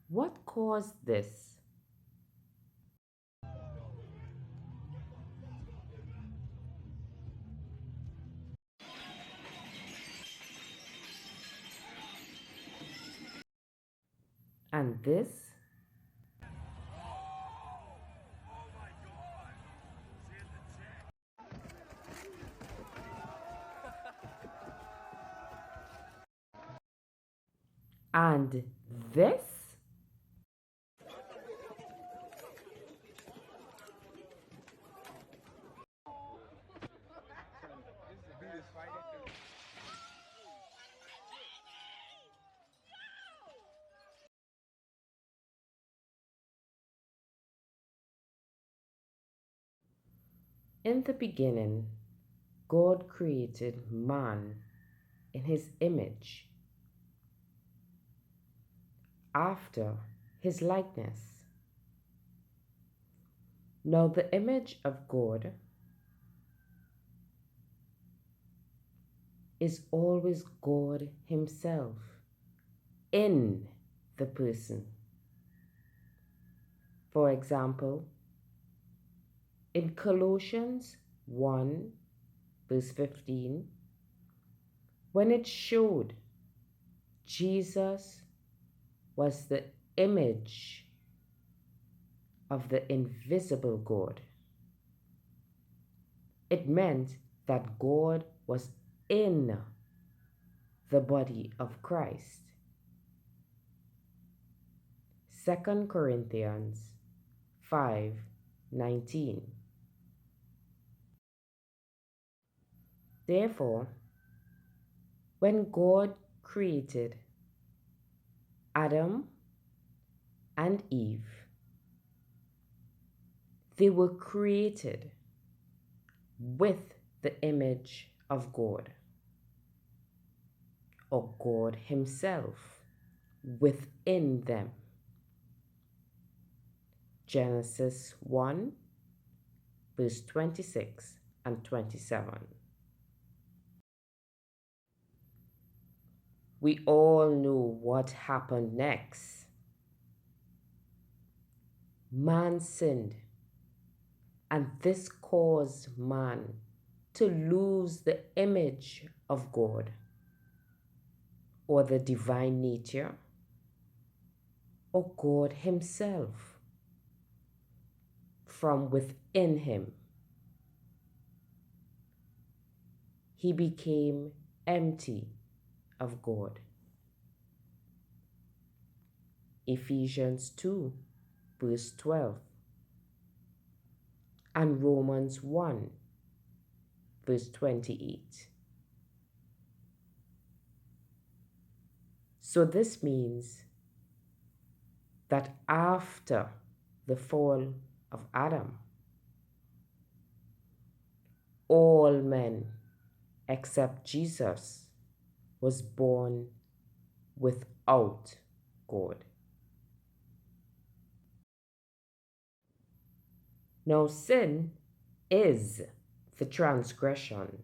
What caused this? And this? And this? In the beginning, God created man in his image, after his likeness. Now, the image of God is always God Himself in the person. For example, in Colossians 1, verse 15, when it showed Jesus was the image of the invisible God, it meant that God was in the body of Christ. 2 Corinthians 5:19. Therefore, when God created Adam and Eve, they were created with the image of God, or God Himself within them. Genesis 1, verse 26 and 27. We all know what happened next. Man sinned, and this caused man to lose the image of God, or the divine nature, or God Himself from within him. He became empty of God. Ephesians 2, verse 12, and Romans 1, verse 28. So this means that after the fall of Adam, all men except Jesus was born without God. Now, sin is the transgression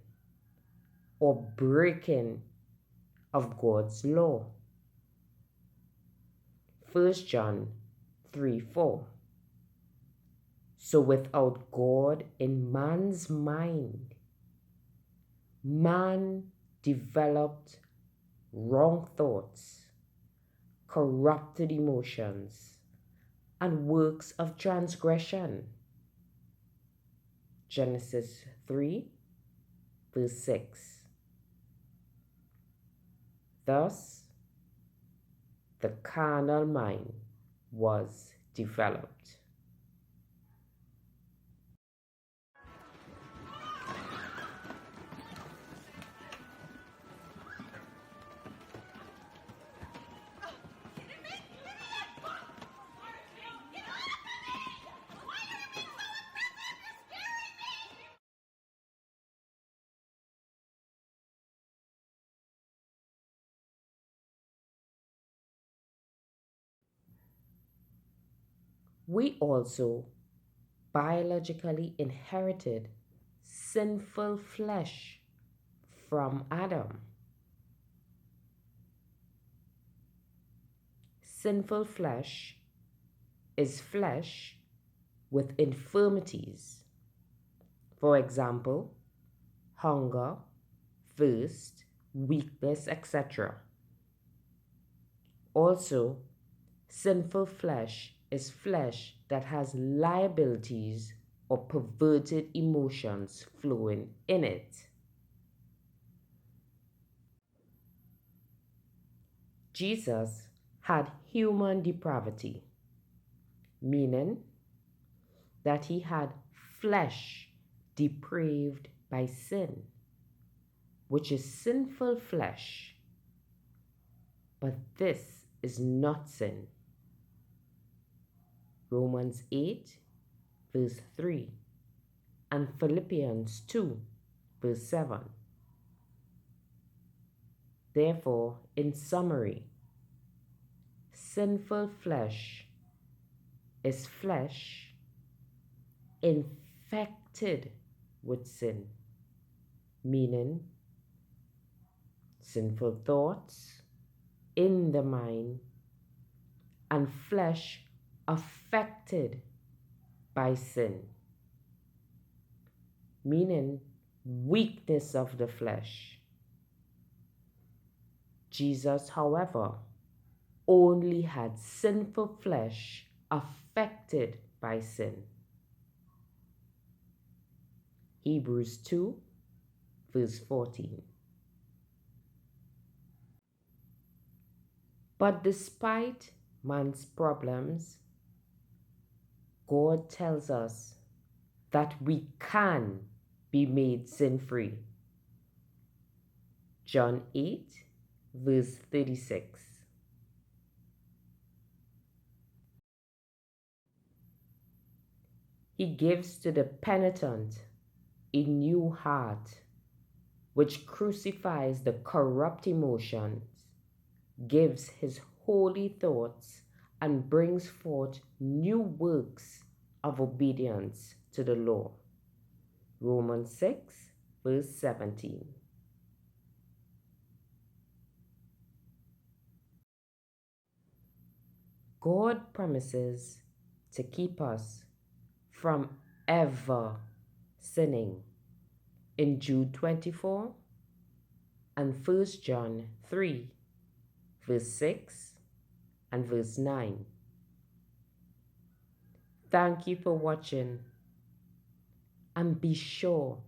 or breaking of God's law. 1 John 3:4. So without God in man's mind, man developed wrong thoughts, corrupted emotions, and works of transgression. Genesis 3, verse 6. Thus, the carnal mind was developed. We also biologically inherited sinful flesh from Adam. sinful flesh is flesh with infirmities. For example, hunger, thirst, weakness, etc. Also, sinful flesh is flesh that has liabilities or perverted emotions flowing in it. Jesus had human depravity, meaning that he had flesh depraved by sin, which is sinful flesh. But this is not sin. Romans 8, verse 3, and Philippians 2, verse 7. Therefore, in summary, sinful flesh is flesh infected with sin, meaning sinful thoughts in the mind and flesh affected by sin, meaning weakness of the flesh. Jesus, however, only had sinful flesh affected by sin. Hebrews 2, verse 14. But despite man's problems, God tells us that we can be made sin-free. John 8, verse 36. He gives to the penitent a new heart, which crucifies the corrupt emotions, gives his holy thoughts, and brings forth new works of obedience to the law. Romans 6, verse 17. God promises to keep us from ever sinning in Jude 24 and 1 John 3, verse 6 and verse 9. Thank you for watching, and be sure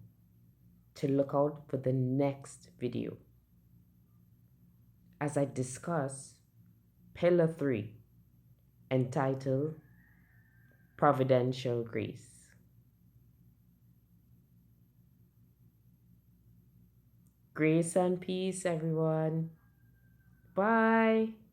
to look out for the next video as I discuss Pillar 3, entitled Providential Grace. Grace and peace, everyone. Bye.